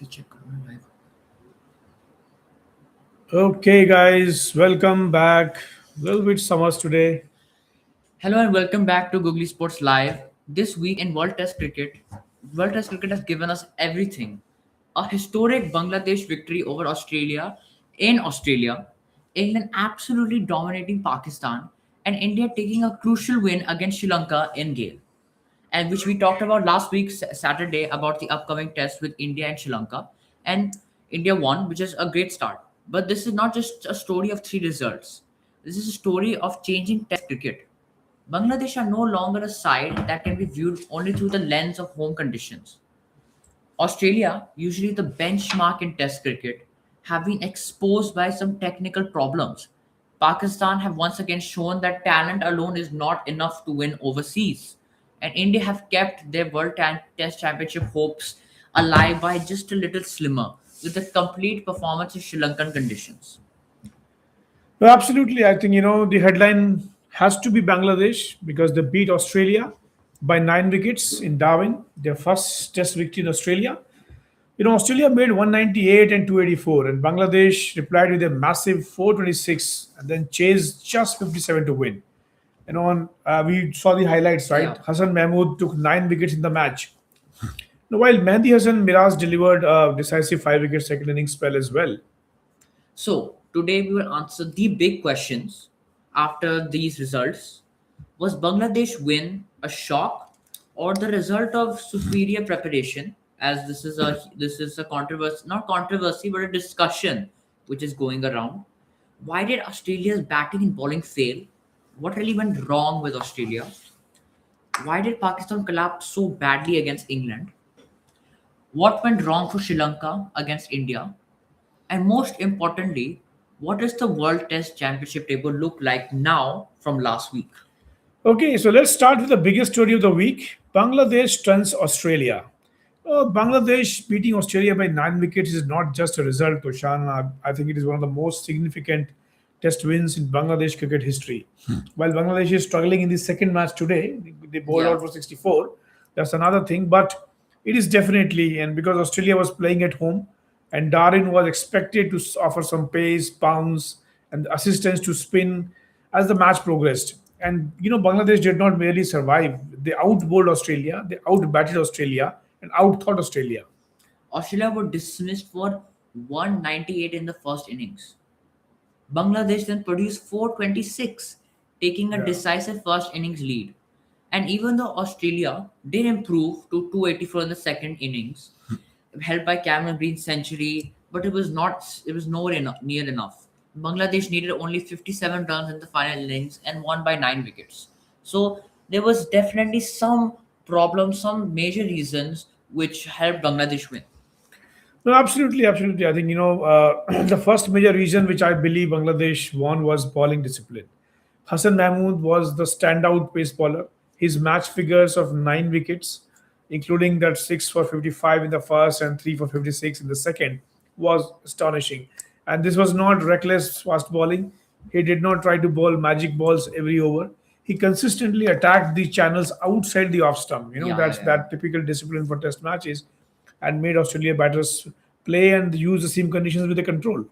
ये check करो ना live. Okay, guys, welcome back. A little bit summers today. Hello and welcome back to Googly Sports Live. This week in World Test Cricket has given us everything. A historic Bangladesh victory over Australia in Australia, England absolutely dominating Pakistan, and India taking a crucial win against Sri Lanka in Gale. And which we talked about last week, Saturday, about the upcoming test with India and Sri Lanka. And India won, which is a great start. But this is not just a story of three results. This is a story of changing test cricket. Bangladesh are no longer a side that can be viewed only through the lens of home conditions. Australia, usually the benchmark in Test cricket, have been exposed by some technical problems. Pakistan have once again shown that talent alone is not enough to win overseas. And India have kept their Test Championship hopes alive by just a little slimmer, with a complete performance in Sri Lankan conditions. No, absolutely. I think, the headline has to be Bangladesh because they beat Australia by 9 wickets in Darwin, their first test victory in Australia. Australia made 198 and 284, and Bangladesh replied with a massive 426 and then chased just 57 to win. We saw the highlights, right? Yeah. Hassan Mahmood took 9 wickets in the match. Now, while Mehdi Hassan Miraz delivered a decisive 5 wicket second innings spell as well. So, today we will answer the big questions after these results. Was Bangladesh win a shock or the result of superior preparation? As this is a controversy, not controversy, but a discussion which is going around. Why did Australia's batting and bowling fail? What really went wrong with Australia? Why did Pakistan collapse so badly against England? What went wrong for Sri Lanka against India? And most importantly, what does the World Test Championship table look like now from last week? Okay, so let's start with the biggest story of the week. Bangladesh stunts Australia. Bangladesh beating Australia by 9 wickets is not just a result, Toshan. I think it is one of the most significant test wins in Bangladesh cricket history. While Bangladesh is struggling in the second match today, they bowled Yeah. out for 64. That's another thing, but it is definitely, and because Australia was playing at home and Darwin was expected to offer some pace, bounce, and assistance to spin as the match progressed. And Bangladesh did not merely survive; they outbowled Australia, they outbatted Australia, and outthought Australia. Australia were dismissed for 198 in the first innings. Bangladesh then produced 426, taking a Yeah. decisive first innings lead. And even though Australia did improve to 284 in the second innings, helped by Cameron Green's century, but it was nowhere near enough. Bangladesh needed only 57 runs in the final innings and won by 9 wickets. So there was definitely some problems, some major reasons which helped Bangladesh win. No, absolutely, absolutely. I think the first major reason which I believe Bangladesh won was bowling discipline. Hassan Mahmood was the standout pace bowler. His match figures of 9 wickets, including that 6 for 55 in the first and 3 for 56 in the second, was astonishing. And this was not reckless fast bowling. He did not try to bowl magic balls every over. He consistently attacked the channels outside the off stump. Yeah, That's yeah. that typical discipline for test matches and made Australia batters play and use the same conditions with the control.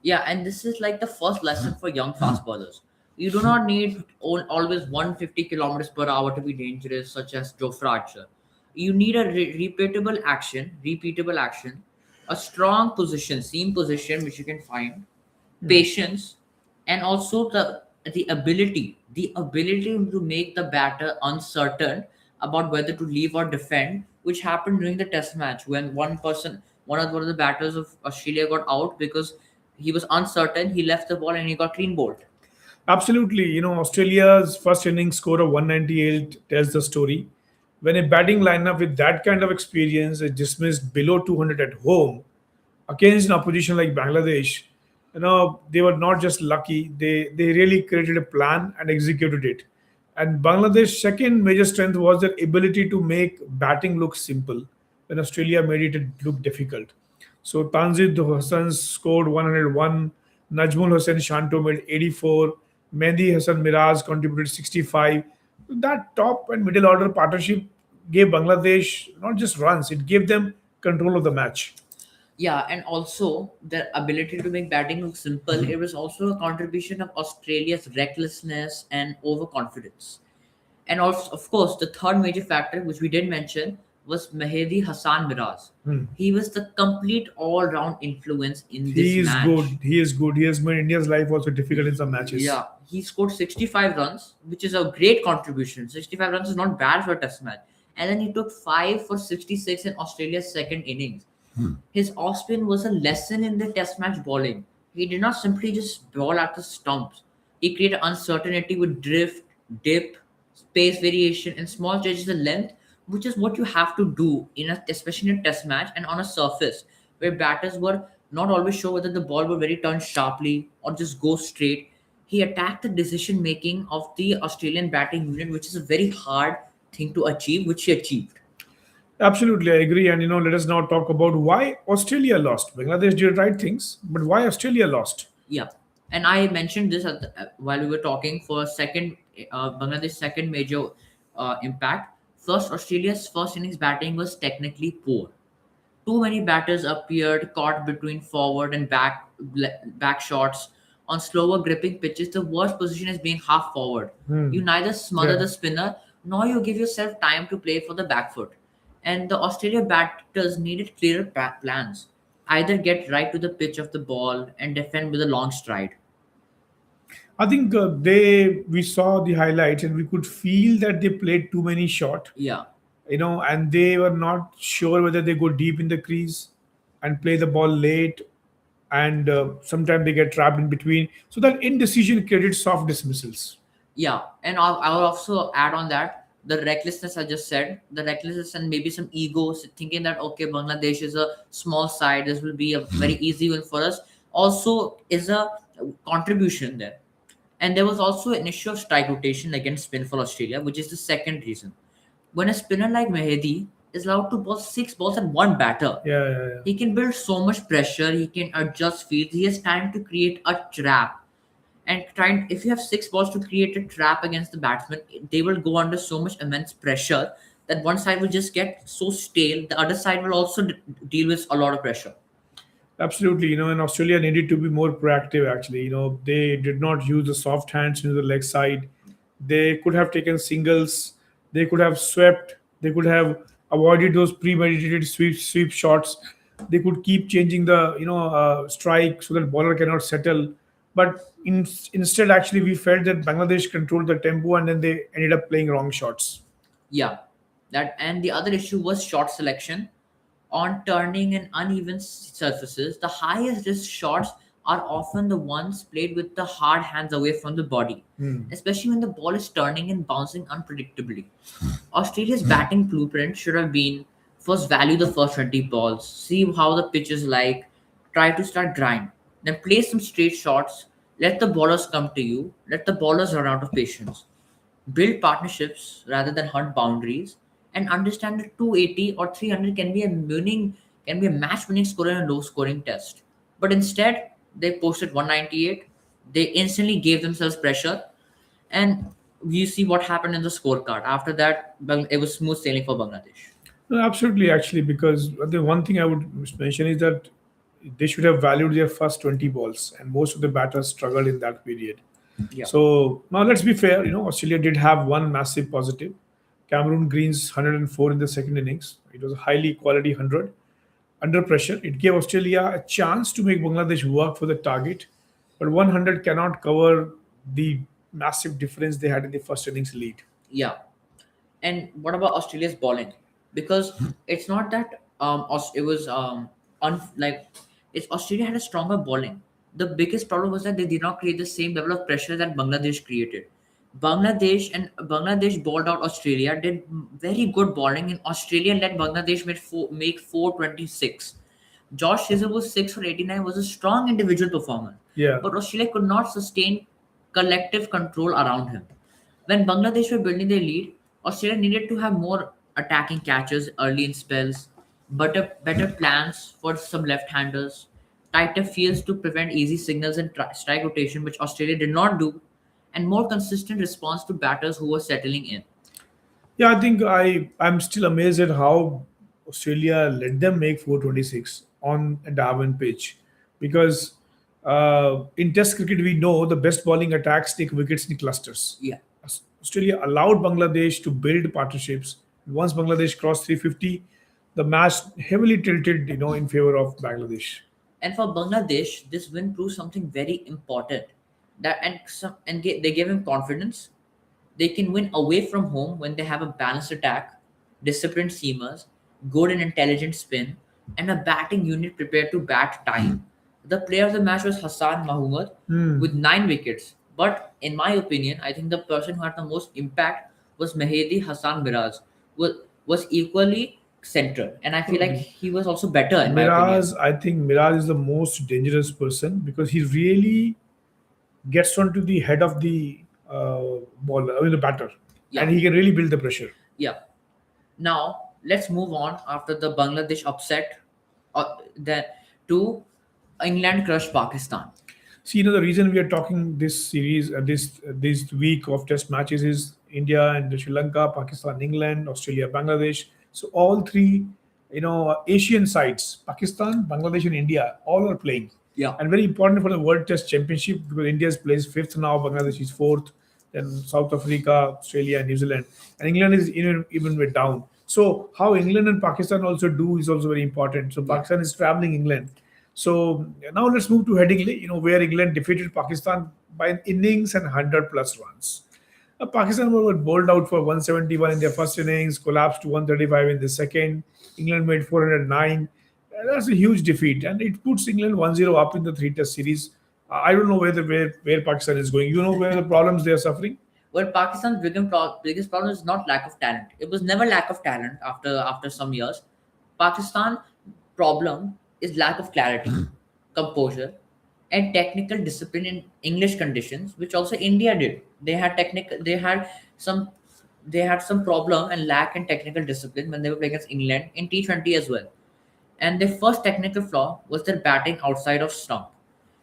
Yeah, and this is like the first lesson for young fast bowlers. You do not need always 150 kilometers per hour to be dangerous, such as Joe Archer. You need a repeatable action, a strong position, seam position which you can find, patience, and also the ability to make the batter uncertain about whether to leave or defend, which happened during the test match when one of the batters of Australia got out because he was uncertain. He left the ball and he got clean bowled. Absolutely. Australia's first innings score of 198 tells the story. When a batting lineup with that kind of experience is dismissed below 200 at home against an opposition like Bangladesh, they were not just lucky, they really created a plan and executed it. And Bangladesh's second major strength was their ability to make batting look simple when Australia made it look difficult. So Tanzid Hassan scored 101, Najmul Hussain Shanto made 84, Mehdi Hassan Miraz contributed 65. That top and middle order partnership gave Bangladesh not just runs, it gave them control of the match. Yeah, and also their ability to make batting look simple. It was also a contribution of Australia's recklessness and overconfidence. And also, of course, the third major factor, which we did mention, was Mehdi Hassan Miraz. Hmm. He was the complete all-round influence in this He is match. good. He is good. He has made India's life also difficult in some matches. Yeah, he scored 65 runs, which is a great contribution. 65 runs is not bad for a test match. And then he took 5 for 66 in Australia's second innings. His off spin was a lesson in the test match bowling. He did not simply just bowl at the stumps. He created uncertainty with drift, dip, space variation, and small changes in length, which is what you have to do in a, especially in a test match and on a surface where batters were not always sure whether the ball would very turn sharply or just go straight. He attacked the decision making of the Australian batting unit, which is a very hard thing to achieve, which he achieved. Absolutely, I agree. And let us now talk about why Australia lost. Bangladesh did right things, but why Australia lost? Yeah, and I mentioned this while we were talking for second, Bangladesh second major impact. First, Australia's first innings batting was technically poor. Too many batters appeared caught between forward and back shots on slower gripping pitches. The worst position is being half forward. Hmm. You neither smother Yeah. the spinner nor you give yourself time to play for the back foot. And the Australia batters needed clearer plans. Either get right to the pitch of the ball and defend with a long stride. I think they we saw the highlights and we could feel that they played too many shot, Yeah, and they were not sure whether they go deep in the crease and play the ball late, and sometimes they get trapped in between. So that indecision created soft dismissals. yeah, and I'll also add on that the recklessness I just said, the recklessness and maybe some ego, thinking that okay, Bangladesh is a small side, this will be a very easy win for us. Also, is a contribution there, and there was also an issue of strike rotation against spin for Australia, which is the second reason. When a spinner like Mehdi is allowed to bowl six balls at one batter, Yeah, yeah, yeah. he can build so much pressure. He can adjust fields. He has time to create a trap and trying if you have six balls to create a trap against the batsman, they will go under so much immense pressure that one side will just get so stale, the other side will also deal with a lot of pressure. Absolutely, and Australia needed to be more proactive. Actually, they did not use the soft hands into the leg side. They could have taken singles. They could have swept. They could have avoided those premeditated sweep shots. They could keep changing the strike so that bowler cannot settle. But instead, actually, we felt that Bangladesh controlled the tempo and then they ended up playing wrong shots. Yeah, that and the other issue was shot selection. On turning and uneven surfaces, the highest risk shots are often the ones played with the hard hands away from the body, Hmm. especially when the ball is turning and bouncing unpredictably. Australia's batting blueprint should have been first value the first 20 balls, see how the pitch is like, try to start grind, then play some straight shots, let the bowlers come to you, let the bowlers run out of patience. Build partnerships rather than hunt boundaries, and understand that 280 or 300 can be a match winning score in a low scoring test. But instead, they posted 198. They instantly gave themselves pressure, and you see what happened in the scorecard. After that, it was smooth sailing for Bangladesh. No, absolutely, actually, because the one thing I would mention is that they should have valued their first 20 balls, and most of the batters struggled in that period. Yeah, So now let's be fair. Australia did have one massive positive. Cameron Green's 104 in the second innings. It was a highly quality 100 under pressure. It gave Australia a chance to make Bangladesh work for the target, but 100 cannot cover the massive difference they had in the first innings lead. yeah. And what about Australia's bowling? Because it's not that it was like it's Australia had a stronger bowling. The biggest problem was that they did not create the same level of pressure that Bangladesh created. Bangladesh bowled out Australia, did very good bowling, and Australia let Bangladesh make 426. Josh Hazelwood's 6 for 89 was a strong individual performance, Yeah. but Australia could not sustain collective control around him. When Bangladesh were building their lead, Australia needed to have more attacking catches early in spells, better plans for some left-handers, tighter fields to prevent easy signals and strike rotation, which Australia did not do, and more consistent response to batters who were settling in. Yeah, I think I'm still amazed at how Australia let them make 426 on a Darwin pitch because in Test cricket we know the best bowling attacks take wickets in clusters. Yeah. Australia allowed Bangladesh to build partnerships. Once Bangladesh crossed 350, the match heavily tilted, in favor of Bangladesh. And for Bangladesh, this win proves something very important. That they gave him confidence. They can win away from home when they have a balanced attack, disciplined seamers, good and intelligent spin, and a batting unit prepared to bat time. The player of the match was Hassan Mahmood Hmm. with 9 wickets. But in my opinion, I think the person who had the most impact was Mehedi Hassan Miraz, was equally central. And I feel like he was also better in my opinion. Miraz, I think Miraz is the most dangerous person because he really gets onto the head of the ball, the batter, and Yeah, he can really build the pressure. yeah. Now let's move on after the Bangladesh upset, the to England crush Pakistan. See, the reason we are talking this series, this week of Test matches is India and Sri Lanka, Pakistan, England, Australia, Bangladesh. So all three, Asian sides, Pakistan, Bangladesh, and India, all are playing, Yeah. and very important for the World Test Championship because India is placed fifth now, Bangladesh is fourth, then South Africa, Australia, and New Zealand, and England is even way down. So how England and Pakistan also do is also very important. So Yeah. Pakistan is traveling England. So now let's move to Headingley, where England defeated Pakistan by an innings and 100 plus runs. Pakistan were bowled out for 171 in their first innings, collapsed to 135 in the second. England made 409. That's a huge defeat, and it puts England 1-0 up in the three-test series. I don't know where Pakistan is going. You know where the problems they are suffering? Well, Pakistan's biggest problem is not lack of talent. It was never lack of talent after some years. Pakistan problem is lack of clarity, composure, and technical discipline in English conditions, which also India did. Some they had some problem and lack in technical discipline when they were playing against England in T20 as well. And their first technical flaw was their batting outside of stump.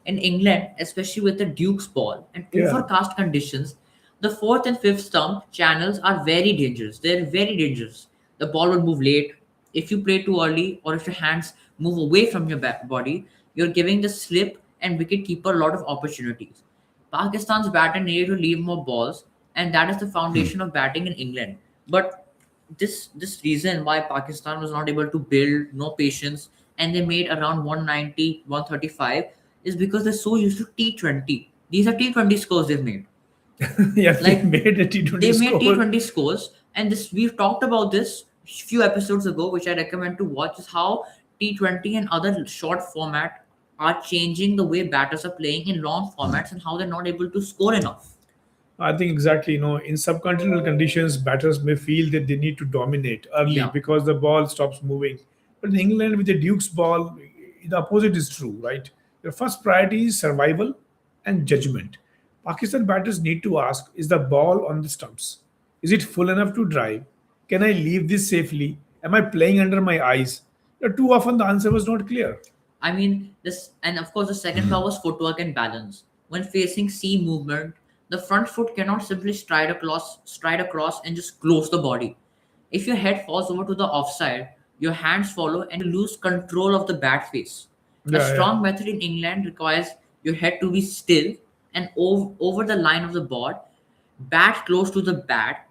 In England, especially with the Duke's ball and Yeah. overcast conditions, the fourth and fifth stump channels are very dangerous. They're very dangerous. The ball will move late. If you play too early or if your hands move away from your body, you're giving the slip and wicket keeper a lot of opportunities. Pakistan's batter needed to leave more balls, and that is the foundation of batting in England. But this reason why Pakistan was not able to build no patience and they made around 190, 135 is because they're so used to T20. These are T20 scores they've made. Yeah, they Like made a T20 they made score. T20 scores, and this we've talked about this few episodes ago, which I recommend to watch, is how T20 and other short format are changing the way batters are playing in long formats and how they're not able to score enough. I think exactly. In subcontinental conditions, batters may feel that they need to dominate early Yeah. because the ball stops moving. But in England, with the Duke's ball, the opposite is true, right? Their first priority is survival and judgment. Pakistan batters need to ask: Is the ball on the stumps? Is it full enough to drive? Can I leave this safely? Am I playing under my eyes? Too often the answer was not clear. I mean, this, and of course, the second flaw was footwork and balance. When facing sea movement, the front foot cannot simply stride across, and just close the body. If your head falls over to the offside, your hands follow, and you lose control of the bat face. A Yeah, yeah. strong method in England requires your head to be still and over the line of the board, bat close to the bat,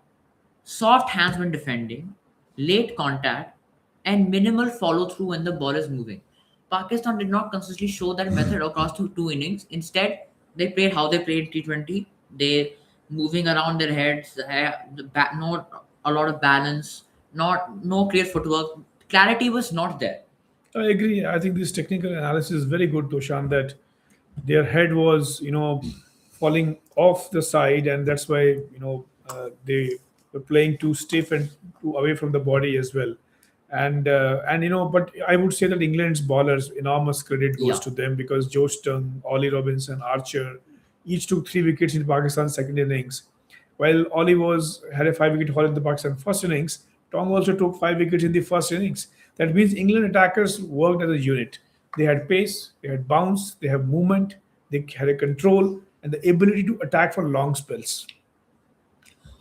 soft hands when defending, late contact, and minimal follow through when the ball is moving. Pakistan did not consistently show that method across two innings. Instead, they played how they played T20. They moving around their heads, not a lot of balance, not no clear footwork. Clarity was not there. I agree. I think this technical analysis is very good, Toshan, that their head was, falling off the side, and that's why, they were playing too stiff and too away from the body as well. But I would say that England's bowlers, enormous credit goes Yeah. to them because Joe Stung, Ollie Robinson, Archer, each took 3 wickets in Pakistan's second innings. While Ollie was had a 5 wicket haul in the Pakistan first innings, Tong also took 5 wickets in the first innings. That means England attackers worked as a unit. They had pace, they had bounce, they have movement, they had a control and the ability to attack for long spells.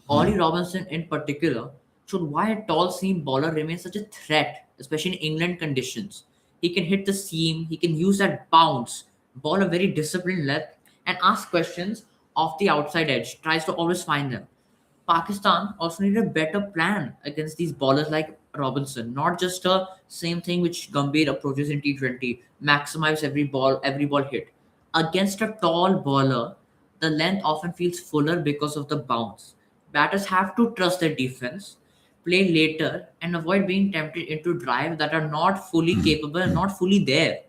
Ollie Robinson, in particular, showed why a tall seam bowler remains such a threat, especially in England conditions. He can hit the seam, he can use that bounce, bowl a very disciplined length, and ask questions off the outside edge, tries to always find them. Pakistan also need a better plan against these bowlers like Robinson, not just a same thing which Gambhir approaches in T20, maximize every ball hit. Against a tall bowler, the length often feels fuller because of the bounce. Batters have to trust their defense, play later, and avoid being tempted into drives that are not fully capable and not fully there.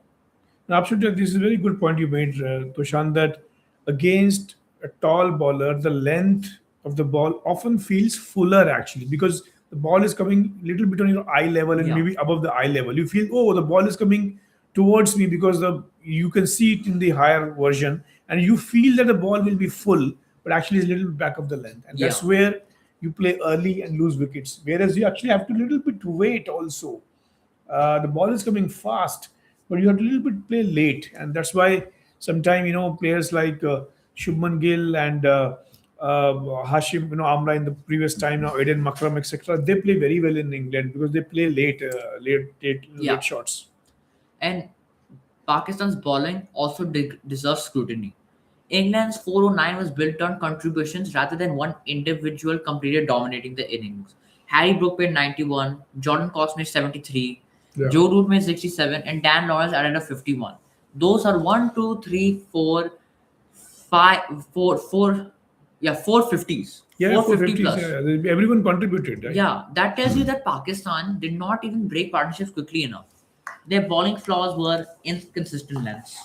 Now, absolutely, this is a very good point you made, Toshan, that against a tall bowler, the length of the ball often feels fuller actually because the ball is coming a little bit on your eye level and Yeah, maybe above the eye level. You feel, oh, the ball is coming towards me because the you can see it in the higher version and you feel that the ball will be full, but actually it's a little back of the length. And yeah. that's where you play early and lose wickets. Whereas you actually have to little bit wait also. The ball is coming fast, but you have to a little bit play late, and that's why sometimes players like Shubman Gill and Hashim, Amra in the previous time now, Eden Makram, etc. They play very well in England because they play late Yeah. shots. And Pakistan's bowling also deserves scrutiny. England's 409 was built on contributions rather than one individual completely dominating the innings. Harry Brook made 91, Jordan Cox made 73, Yeah. Joe Root made 67, and Dan Lawrence added a 51. Those are 1, 2, 3, 4, 5, 4, 4, yeah, 450s. Yeah, 450 450s. plus. Yeah, everyone contributed, right? Yeah, that tells you that Pakistan did not even break partnerships quickly enough. Their bowling flaws were inconsistent lengths,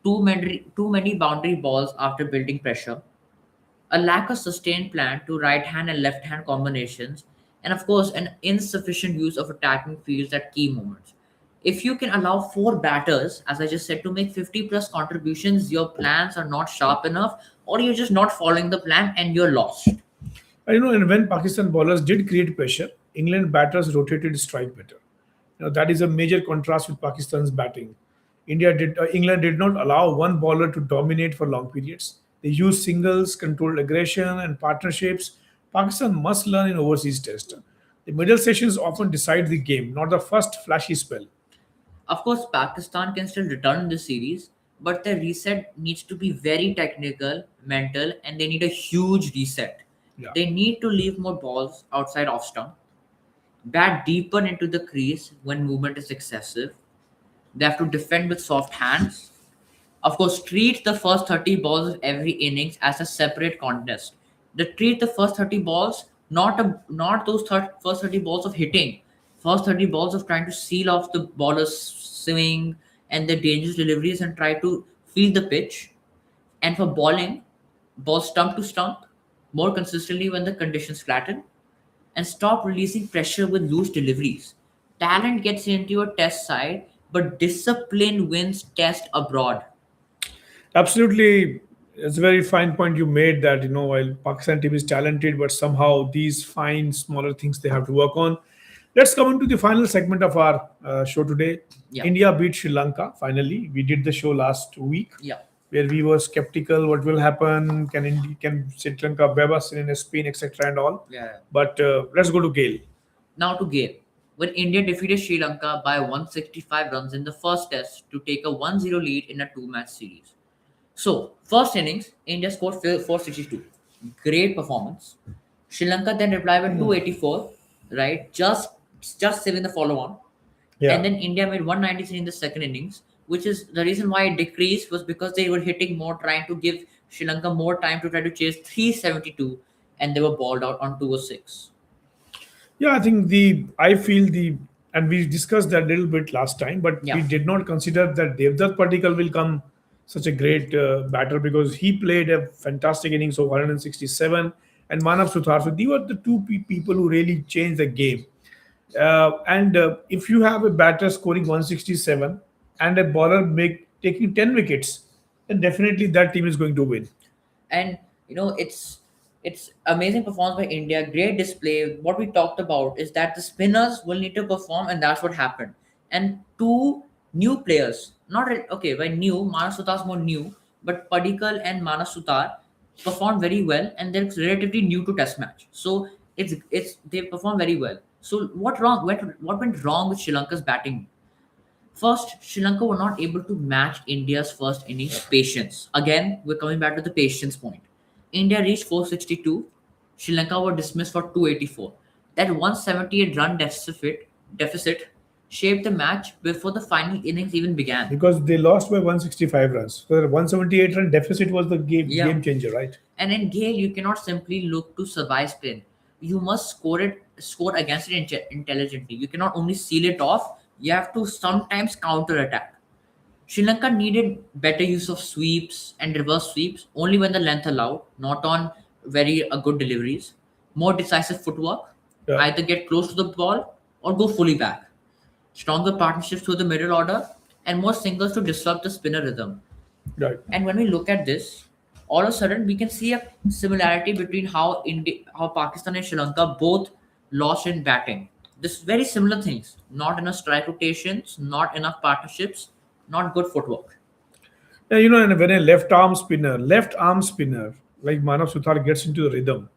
too many boundary balls after building pressure, a lack of sustained plan to right hand and left hand combinations, and of course, an insufficient use of attacking fields at key moments. If you can allow four batters, as I just said, to make 50 plus contributions, your plans are not sharp enough, or you're just not following the plan and you're lost. And when Pakistan bowlers did create pressure, England batters rotated strike better. That is a major contrast with Pakistan's batting. England did not allow one bowler to dominate for long periods. They used singles, controlled aggression, and partnerships. Pakistan must learn in overseas test. The middle sessions often decide the game, not the first flashy spell. Of course, Pakistan can still return in this series, but the reset needs to be very technical, mental, and they need a huge reset. Yeah. They need to leave more balls outside off stump, bat deeper into the crease when movement is excessive. They have to defend with soft hands. Of course, treat the first 30 balls of every innings as a separate contest. They treat the first 30 balls not those first 30 balls of hitting, first 30 balls of trying to seal off the baller's swing and the dangerous deliveries and try to feel the pitch. And for bowling, ball stump to stump more consistently when the conditions flatten and stop releasing pressure with loose deliveries. Talent gets into your test side, but discipline wins test abroad. Absolutely, it's a very fine point you made that while Pakistan team is talented, but somehow these fine smaller things they have to work on. Let's come into the final segment of our show today. Yeah, India beat Sri Lanka. Finally, we did the show last week yeah, where we were skeptical what will happen. Can Sri Lanka bebas in Spain, etc. and all. yeah. But let's go to Gale. Now to game. When India defeated Sri Lanka by 165 runs in the first test to take a 1-0 lead in a two-match series. So, first innings, India scored 462. Great performance. Sri Lanka then replied with 284, right? Just saving the follow-on. And Yeah. then India made 193 in the second innings, which is the reason why it decreased was because they were hitting more, trying to give Sri Lanka more time to try to chase 372, and they were balled out on 206. Yeah, I think I feel and we discussed that a little bit last time, but we Yeah. did not consider that Devdutt Patikal will come such a great batter because he played a fantastic innings of 167 and Manav Suthar. So these were the two people who really changed the game. And if you have a batter scoring 167 and a bowler taking 10 wickets, then definitely that team is going to win. And it's amazing performance by India, great display. What we talked about is that the spinners will need to perform, and that's what happened. And two new players, not okay, by new, Manas Sutar's more new, but Padikal and Manas Sutar performed very well, and they're relatively new to Test match. So It's they perform very well. So what went wrong with Sri Lanka's batting? First, Sri Lanka were not able to match India's first innings patience. Again, we're coming back to the patience point. India reached 462. Sri Lanka were dismissed for 284. That 178 run deficit shaped the match before the final innings even began. because they lost by 165 runs. So the 178 run deficit was the Yeah. game changer, right? And in Gale, you cannot simply look to survive spin. You must score against it intelligently. You cannot only seal it off. You have to sometimes counter attack. Sri Lanka needed better use of sweeps and reverse sweeps only when the length allowed, not on very good deliveries. More decisive footwork, Yeah, either get close to the ball or go fully back. Stronger partnerships through the middle order, and more singles to disrupt the spinner rhythm. right. And when we look at this, all of a sudden we can see a similarity between how Pakistan and Sri Lanka both lost in batting. This very similar things. Not enough strike rotations, not enough partnerships, not good footwork. Yeah, and when a left arm spinner like Manav Suthar gets into the rhythm,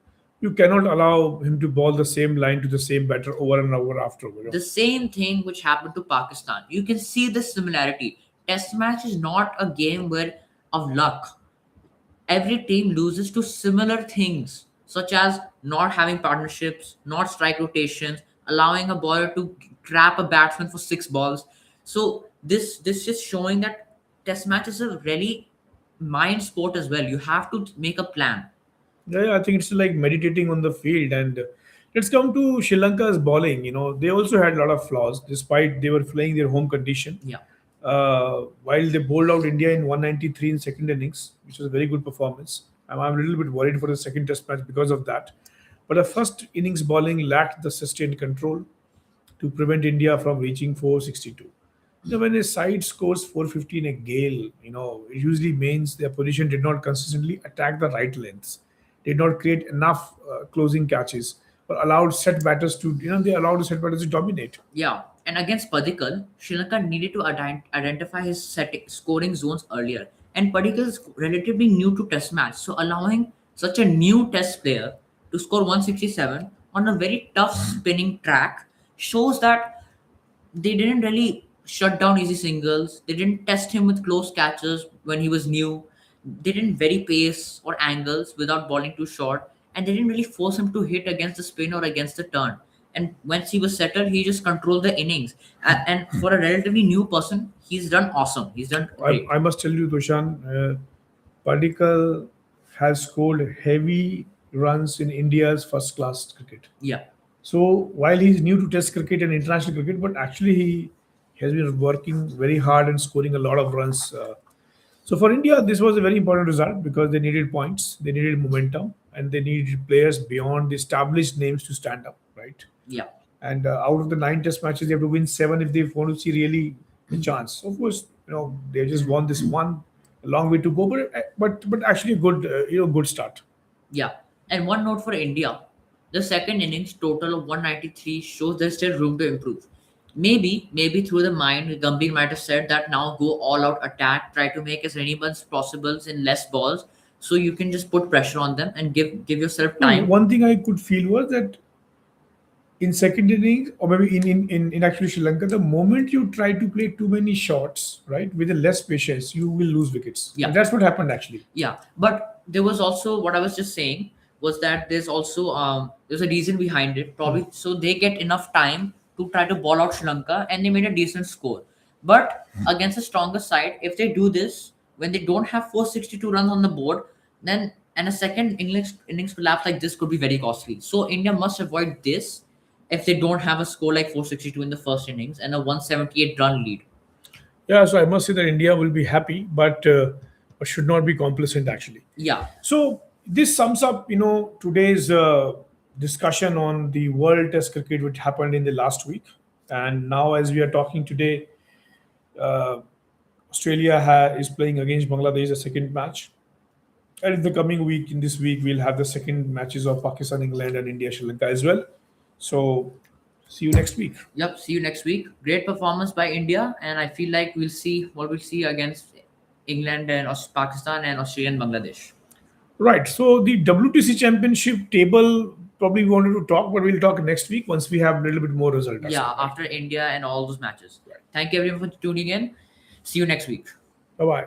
you cannot allow him to ball the same line to the same batter over and over after. The same thing which happened to Pakistan. You can see the similarity. Test match is not a game where of luck. Every team loses to similar things, such as not having partnerships, not strike rotations, allowing a bowler to trap a batsman for 6 balls. So this is showing that test match is a really mind sport as well. You have to make a plan. Yeah, I think it's like meditating on the field. And let's come to Sri Lanka's bowling. They also had a lot of flaws, despite they were playing their home condition. Yeah. While they bowled out India in 193 in second innings, which was a very good performance. I'm a little bit worried for the second test match because of that. But the first innings bowling lacked the sustained control to prevent India from reaching 462. When a side scores 450 in a gale, it usually means their position did not consistently attack the right lengths, did not create enough closing catches, or they allowed the set batters to dominate. Yeah, and against Padikkal, Sri Lanka needed to identify his scoring zones earlier. And Padikkal is relatively new to Test match, so allowing such a new Test player to score 167 on a very tough spinning track shows that they didn't really shut down easy singles. They didn't test him with close catches when he was new. They didn't vary pace or angles without bowling too short, and they didn't really force him to hit against the spin or against the turn. And once he was settled, he just controlled the innings. And for a relatively new person, he's done awesome. He's done great. I must tell you, Toshan, Padikkal has scored heavy runs in India's first class cricket. Yeah, So while he's new to Test cricket and international cricket, but actually he has been working very hard and scoring a lot of runs. So for India, this was a very important result because they needed points, they needed momentum, and they needed players beyond the established names to stand up, right? yeah. And out of the 9 Test matches, they have to win 7 if they want to see really a chance. Of course, they just won this one, a long way to go, but actually a good good start. Yeah. And one note for India, the second innings total of 193 shows there's still room to improve. Maybe through the mind, Gambhir might have said that now go all out attack, try to make as many runs possible in less balls, so you can just put pressure on them and give yourself No, time. one thing I could feel was that in second innings, or maybe in actually Sri Lanka, the moment you try to play too many shots, right, with a less patience, you will lose wickets. Yeah. And that's what happened actually. Yeah, but there was also what I was just saying was that there's also there's a reason behind it. Probably so they get enough time to try to ball out Sri Lanka, and they made a decent score. But against a stronger side, if they do this when they don't have 462 runs on the board, then and a second innings collapse like this could be very costly. So India must avoid this if they don't have a score like 462 in the first innings and a 178 run lead. Yeah, so I must say that India will be happy, but should not be complacent actually. Yeah, So this sums up, today's discussion on the World Test cricket which happened in the last week. And now, as we are talking today, uh, Australia is playing against Bangladesh the second match. And in the coming week, in this week, we'll have the second matches of Pakistan, England, and India, Sri Lanka as well. So, see you next week. yep. See you next week. Great performance by India, and I feel like we'll see what we'll see against England and Pakistan and Australia and Bangladesh. Right. So the WTC Championship table probably we wanted to talk, but we'll talk next week once we have a little bit more result as Yeah, well, right? after India and all those matches. Right. Thank you everyone for tuning in. See you next week. Bye bye.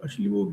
Actually, वो